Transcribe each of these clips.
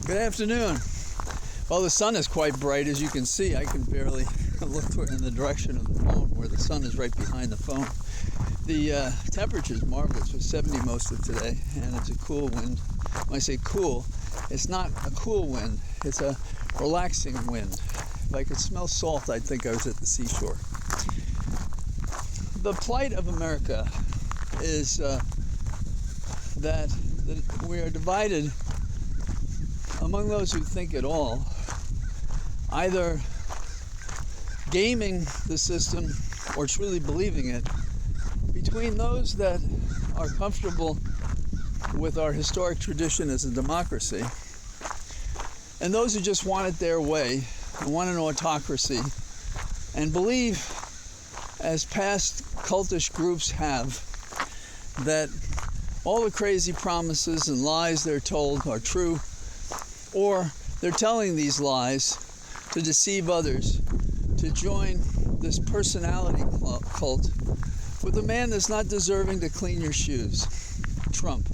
Good afternoon. Well, the sun is quite bright, as you can see. I can barely look in the direction of the phone where the sun is right behind the phone. The temperature is marvelous. It was 70 most of today, and it's a cool wind. When I say cool, it's not a cool wind. It's a relaxing wind. If I could smell salt, I'd think I was at the seashore. The plight of America is that we are divided among those who think it all, either gaming the system or truly believing it, between those that are comfortable with our historic tradition as a democracy and those who just want it their way and want an autocracy and believe, as past cultish groups have, that all the crazy promises and lies they're told are true, or they're telling these lies to deceive others, to join this personality cult with a man that's not deserving to clean your shoes, Trump.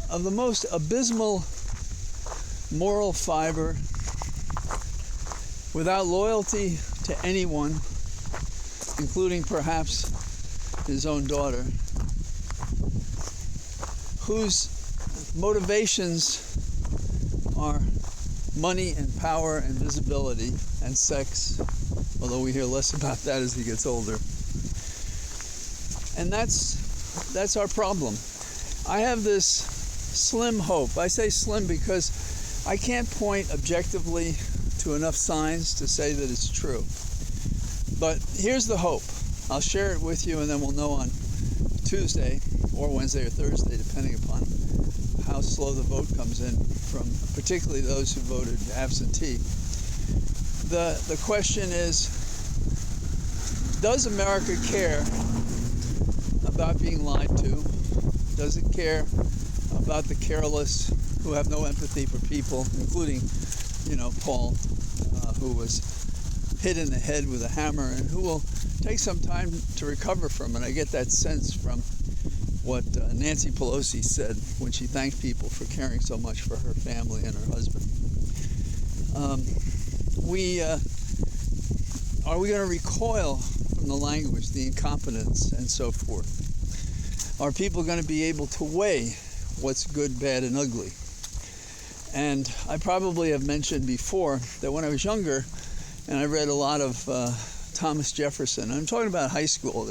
Of the most abysmal moral fiber, without loyalty to anyone, including perhaps his own daughter, whose motivations are money and power and visibility and sex, although we hear less about that as he gets older. And that's our problem. I have this slim hope. I say slim because I can't point objectively to enough signs to say that it's true. But here's the hope. I'll share it with you, and then we'll know on Tuesday or Wednesday or Thursday, depending upon how slow the vote comes in from particularly those who voted absentee. The question is, does America care about being lied to? Does it care about the careless who have no empathy for people, including, Paul, who was hit in the head with a hammer and who will take some time to recover from it? I get that sense from what Nancy Pelosi said when she thanked people for caring so much for her family and her husband. Are we going to recoil from the language, the incompetence, and so forth? Are people going to be able to weigh what's good, bad, and ugly? And I probably have mentioned before that when I was younger, and I read a lot of Thomas Jefferson, I'm talking about high school,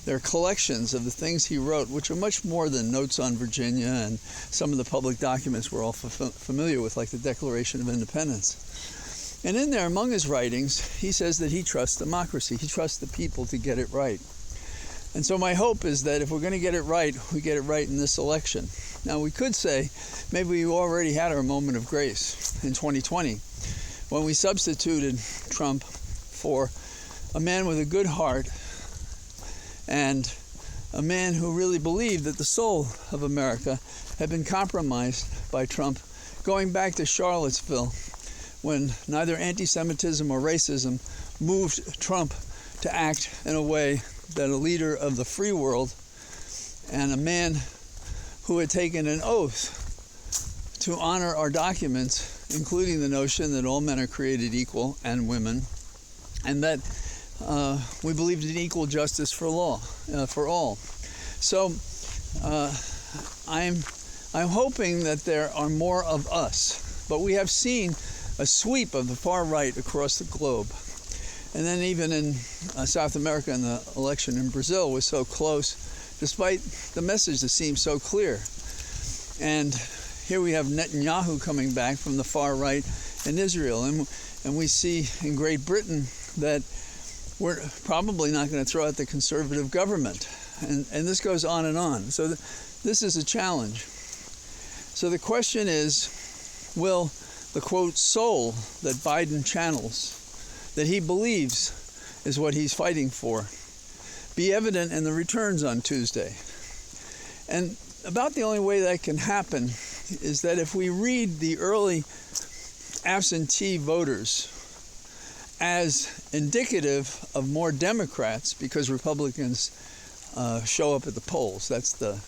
there are collections of the things he wrote, which are much more than notes on Virginia and some of the public documents we're all familiar with, like the Declaration of Independence. And in there, among his writings, he says that he trusts democracy. He trusts the people to get it right. And so my hope is that if we're going to get it right, we get it right in this election. Now, we could say maybe we already had our moment of grace in 2020 when we substituted Trump for a man with a good heart and a man who really believed that the soul of America had been compromised by Trump, going back to Charlottesville, when neither anti-Semitism or racism moved Trump to act in a way that a leader of the free world and a man who had taken an oath to honor our documents, including the notion that all men are created equal and women, and that we believed in equal justice for all. So I'm hoping that there are more of us, but we have seen a sweep of the far right across the globe. And then even in South America, and the election in Brazil was so close, despite the message that seemed so clear. And here we have Netanyahu coming back from the far right in Israel. And we see in Great Britain that we're probably not going to throw out the conservative government. And this goes on and on. So this is a challenge. So the question is, will the, quote, soul that Biden channels, that he believes is what he's fighting for, be evident in the returns on Tuesday? And about the only way that can happen is that if we read the early absentee voters as indicative of more Democrats, because Republicans show up at the polls. That's the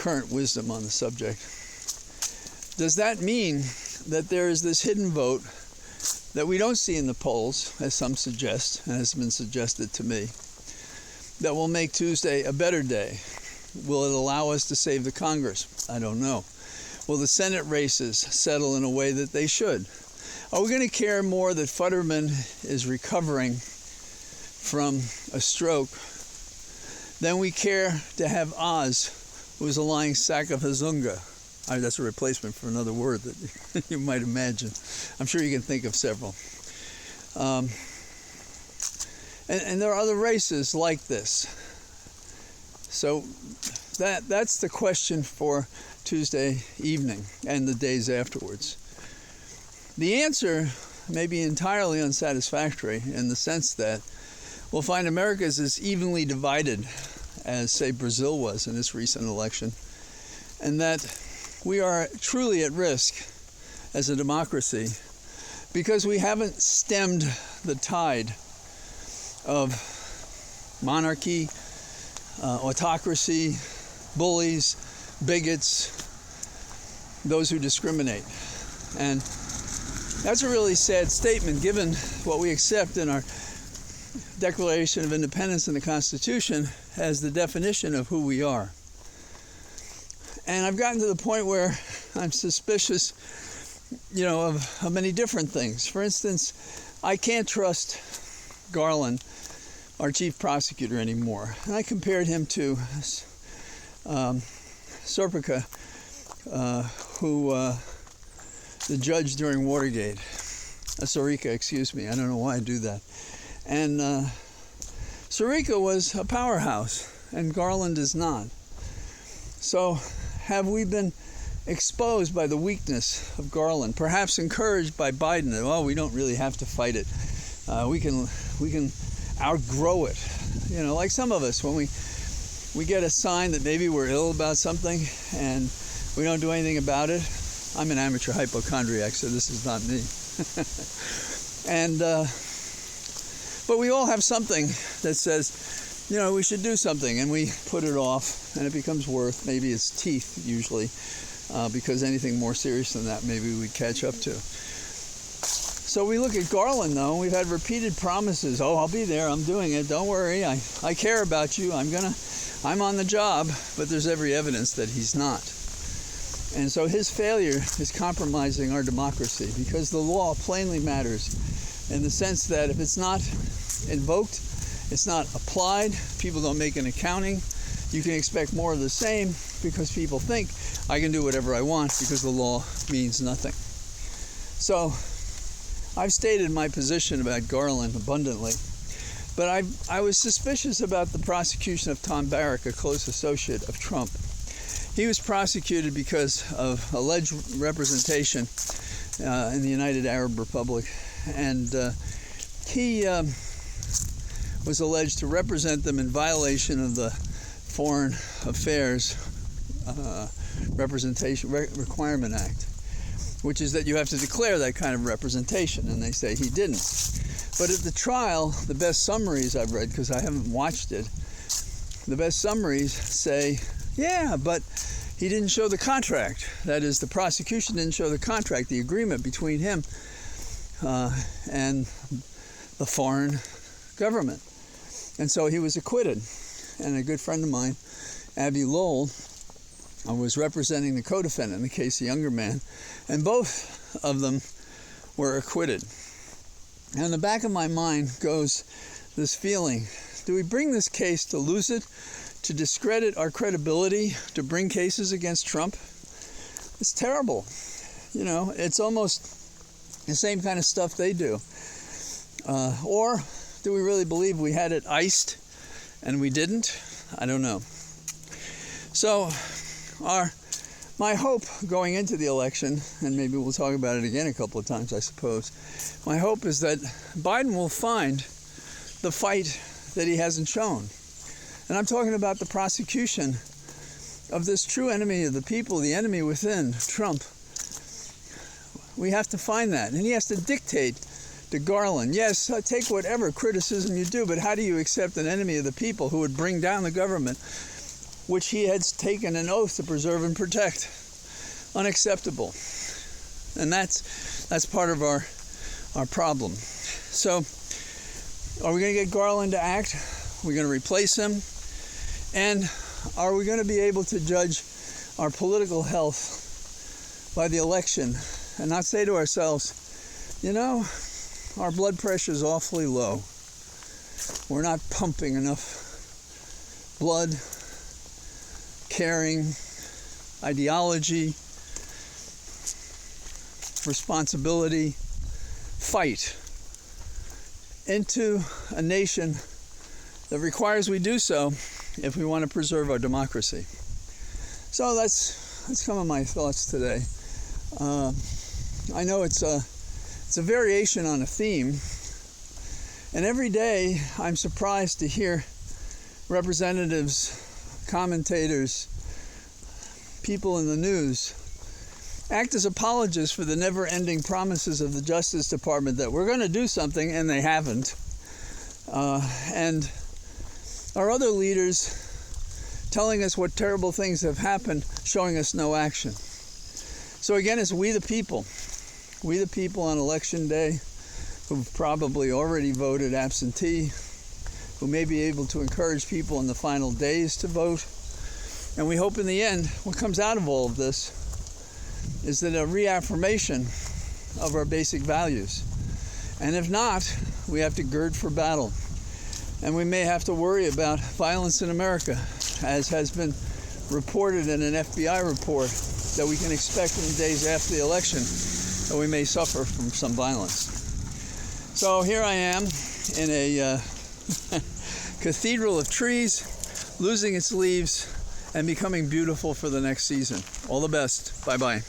current wisdom on the subject. does that mean that there is this hidden vote that we don't see in the polls, as some suggest, and has been suggested to me, that will make Tuesday a better day? Will it allow us to save the Congress? I don't know. Will the Senate races settle in a way that they should? Are we going to care more that Futterman is recovering from a stroke than we care to have Oz, who is a lying sack of Hazunga? That's a replacement for another word that you might imagine. I'm sure you can think of several. And there are other races like this. So that's the question for Tuesday evening and the days afterwards. The answer may be entirely unsatisfactory in the sense that we'll find America is as evenly divided as, say, Brazil was in its recent election, and that we are truly at risk as a democracy because we haven't stemmed the tide of monarchy, autocracy, bullies, bigots, those who discriminate. And that's a really sad statement given what we accept in our Declaration of Independence and the Constitution as the definition of who we are. And I've gotten to the point where I'm suspicious, of many different things. For instance, I can't trust Garland, our chief prosecutor, anymore. And I compared him to Serpica, the judge during Watergate. Sirica, excuse me. I don't know why I do that. And Sirica was a powerhouse, and Garland is not. So have we been exposed by the weakness of Garland, perhaps encouraged by Biden that, we don't really have to fight it. We can outgrow it. Like some of us, when we get a sign that maybe we're ill about something and we don't do anything about it. I'm an amateur hypochondriac, so this is not me. But we all have something that says, we should do something, and we put it off, and it becomes worse. Maybe it's teeth, usually, because anything more serious than that, maybe we'd catch up to. So we look at Garland, though. We've had repeated promises. I'll be there. I'm doing it. Don't worry. I care about you. I'm on the job. But there's every evidence that he's not. And so his failure is compromising our democracy because the law plainly matters in the sense that if it's not invoked, it's not applied, people don't make an accounting, you can expect more of the same because people think I can do whatever I want because the law means nothing. So I've stated my position about Garland abundantly, but I was suspicious about the prosecution of Tom Barrack, a close associate of Trump. He was prosecuted because of alleged representation in the United Arab Republic, and he was alleged to represent them in violation of the Foreign Affairs Requirement Act, which is that you have to declare that kind of representation, and they say he didn't. But at the trial, the best summaries I've read, because I haven't watched it, the best summaries say, yeah, but he didn't show the contract. That is, the prosecution didn't show the contract, the agreement between him and the foreign government. And so he was acquitted. And a good friend of mine, Abby Lowell, was representing the co-defendant in the case, a younger man, and both of them were acquitted. And in the back of my mind goes this feeling, do we bring this case to lose it, to discredit our credibility, to bring cases against Trump? It's terrible. It's almost the same kind of stuff they do. Or do we really believe we had it iced and we didn't? I don't know. So my hope going into the election, and maybe we'll talk about it again a couple of times, I suppose, my hope is that Biden will find the fight that he hasn't shown. And I'm talking about the prosecution of this true enemy of the people, the enemy within, Trump. We have to find that. And he has to dictate to Garland, yes, take whatever criticism you do, but how do you accept an enemy of the people who would bring down the government, which he had taken an oath to preserve and protect? unacceptable. And that's part of our problem. So are we going to get Garland to act? Are we going to replace him? And are we going to be able to judge our political health by the election and not say to ourselves, you know, our blood pressure is awfully low. We're not pumping enough blood, caring, ideology, responsibility, fight into a nation that requires we do so if we want to preserve our democracy. So that's some of my thoughts today. I know it's a variation on a theme, and every day I'm surprised to hear representatives, commentators, people in the news act as apologists for the never-ending promises of the Justice Department that we're going to do something, and they haven't. And our other leaders telling us what terrible things have happened, showing us no action. So again, it's we the people on election day who've probably already voted absentee, who may be able to encourage people in the final days to vote. And we hope in the end, what comes out of all of this is that a reaffirmation of our basic values. And if not, we have to gird for battle. And we may have to worry about violence in America, as has been reported in an FBI report that we can expect in the days after the election, that we may suffer from some violence. So here I am in a cathedral of trees, losing its leaves and becoming beautiful for the next season. All the best. Bye-bye.